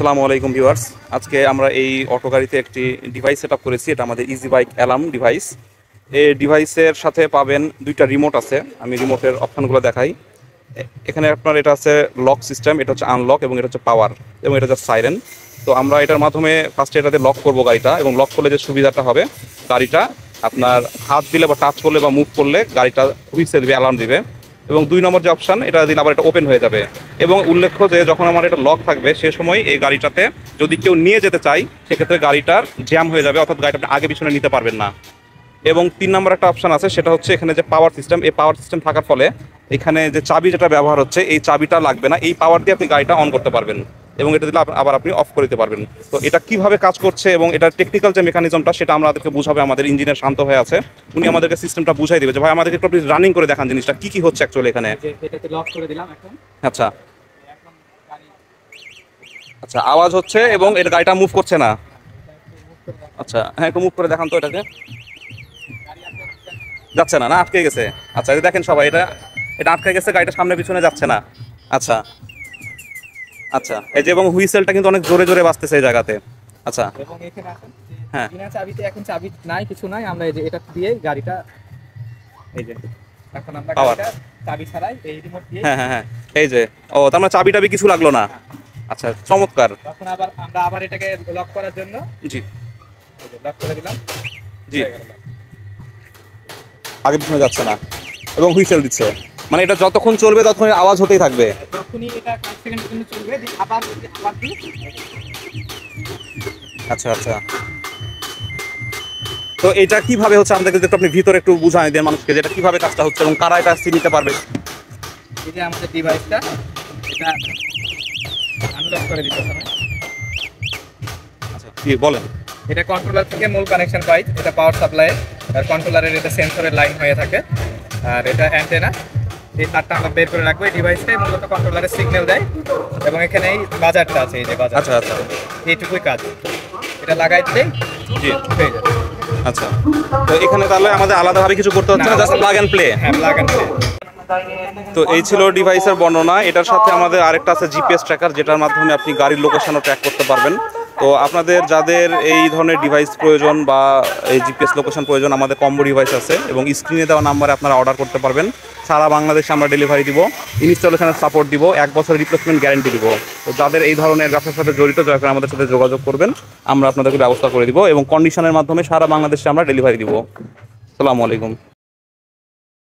আসসালামু আলাইকুম ভিউয়ার্স। আজকে আমরা এই অটো গাড়িতে একটি ডিভাইস সেট আপ করেছি। এটা আমাদের ইজি বাইক অ্যালার্ম ডিভাইস। এই ডিভাইসের সাথে পাবেন দুইটা রিমোট আছে। আমি রিমোটের অপশানগুলো দেখাই। এখানে আপনার এটা আছে লক সিস্টেম, এটা হচ্ছে আনলক, এবং এটা হচ্ছে পাওয়ার, এবং এটা হচ্ছে সাইরেন। তো আমরা এটার মাধ্যমে ফার্স্টে এটাতে লক করবো গাড়িটা, এবং লক করলে যে সুবিধাটা হবে, গাড়িটা আপনার হাত দিলে বা টাচ করলে বা মুভ করলে গাড়িটা হুইসেল দিবে, অ্যালার্ম দিবে। এবং 2 নম্বর যে অপশান, এটা দিলে আবার এটা ওপেন হয়ে যাবে। এবং উল্লেখ্য যে যখন আমার এটা লক থাকবে সে সময় এই গাড়িটাতে যদি কেউ নিয়ে যেতে চাই, সেক্ষেত্রে গাড়িটার জ্যাম হয়ে যাবে, অর্থাৎ গাড়িটা আপনি আগে পিছনে নিতে পারবেন না। এবং 3 নম্বর একটা অপশান আছে, সেটা হচ্ছে এখানে যে পাওয়ার সিস্টেম। এই পাওয়ার সিস্টেম থাকার ফলে এখানে যে চাবি যেটা ব্যবহার হচ্ছে, এই চাবিটা লাগবে না। এই পাওয়ার দিয়ে আপনি গাড়িটা অন করতে পারবেন, এবং এটা দিলে আবার আপনি অফ করে দিতে পারবেন। তো এটা কিভাবে কাজ করছে এবং এটার টেকনিক্যাল যে মেকানিজমটা, সেটা আমাদেরকে বুঝাবে আমাদের ইঞ্জিনিয়ার শান্ত হয়ে আছে। উনি আমাদেরকে সিস্টেমটা বুঝাই দেবে যে ভাই আমাদেরকে একটু প্লিজ রানিং করে দেখান জিনিসটা কি কি হচ্ছে অ্যাকচুয়ালি এখানে। এটাতে লক করে দিলাম এখন। আচ্ছা আচ্ছা, আওয়াজ হচ্ছে এবং এটা গাড়িটা মুভ করছে না। আচ্ছা হ্যাঁ, একটু মুভ করে দেখান তো এটাকে। যাচ্ছে না, না আটকে গেছে। আচ্ছা এই দেখেন সবাই, এটা এটা আটকে গেছে, গাড়িটা সামনে পিছনে যাচ্ছে না। আচ্ছা আচ্ছা, এই যে এবং হুইসেলটা কিন্তু অনেক জোরে জোরে বাজতেছে এই জায়গাতে। আচ্ছা এবং এখানে আসেন যে হ্যাঁ বিনা চাবিতে, এখন চাবি নাই, কিছু নাই, আমরা এই যে এটা দিয়ে গাড়িটা, এই যে এখন আমরা পাওয়ার, গাড়িটা চাবি ছাড়াই এই রিমোট দিয়ে, হ্যাঁ হ্যাঁ হ্যাঁ, এই যে ও তার মানে চাবি টাবি কিছু লাগলো না। আচ্ছা চমৎকার। তখন আমরা আবার এটাকে লক করার জন্য জি এই যে লক করে দিলাম। জি, হয়ে গেল lock। আগে পিছনে যাচ্ছে না এবং হুইসেল দিচ্ছে, মানে এটা যতক্ষণ চলবে ততক্ষণ আওয়াজ হতেই থাকবে। যখনই এটা কয়েক সেকেন্ডের জন্য চলবে, দিয়ে আবার দিই। আচ্ছা আচ্ছা, তো এটা কিভাবে হচ্ছে আমাদেরকে যদি আপনি ভিতরে একটু বুঝাই দেন মানুষকে, যে এটা কিভাবে কাজটা হচ্ছে এবং কারা এটা নিতে পারবে। এই যে আমাদের ডিভাইসটা, এটা আনলক করে দিতে হবে। আচ্ছা কি বলেন। এটা কন্ট্রোলার থেকে মূল কানেকশন পাই, এটা পাওয়ার সাপ্লাই, আর কন্ট্রোলারের এটা সেন্সরের লাইন হয়ে থাকে, আর এটা অ্যান্টেনা। এই তারটা আমরা বের করে রাখবো। এই ডিভাইসটাই মূলত কন্ট্রোলারের সিগন্যাল দেয়, এবং এখানে এই বাজারটা আছে, এই যে বাজার। আচ্ছা আচ্ছা, এইটুকুই কাজ, এটা লাগাই দিলেই জি হয়ে যাবে। আচ্ছা, তো এখানে তাহলে আমাদের আলাদাভাবে কিছু করতে হচ্ছে না, জাস্ট প্লাগ অ্যান্ড প্লে। হ্যাঁ, প্লাগ অ্যান্ড প্লে। তো এই ছিল ডিভাইসের বর্ণনা। এটার সাথে আমাদের আরেকটা আছে জিপিএস ট্র্যাকার, যেটার মাধ্যমে আপনি গাড়ির লোকেশনও ট্র্যাক করতে পারবেন। তো আপনাদের যাদের এই ধরনের ডিভাইস প্রয়োজন বা এই জিপিএস লোকেশন প্রয়োজন, আমাদের কম্বো ডিভাইস আছে, এবং স্ক্রিনে দেওয়া নাম্বারে আপনারা অর্ডার করতে পারবেন। সারা বাংলাদেশে আমরা ডেলিভারি দিব, ইনস্টলেশনের সাপোর্ট দিব, 1 বছরের রিপ্লেসমেন্ট গ্যারেন্টি দিব। তো যাদের এই ধরনের ব্যবসার সাথে জড়িত, দয়া করে আমাদের সাথে যোগাযোগ করবেন, আমরা আপনাদেরকে ব্যবস্থা করে দিব, এবং কন্ডিশনের মাধ্যমে সারা বাংলাদেশে আমরা ডেলিভারি দিব। আসসালামু আলাইকুম।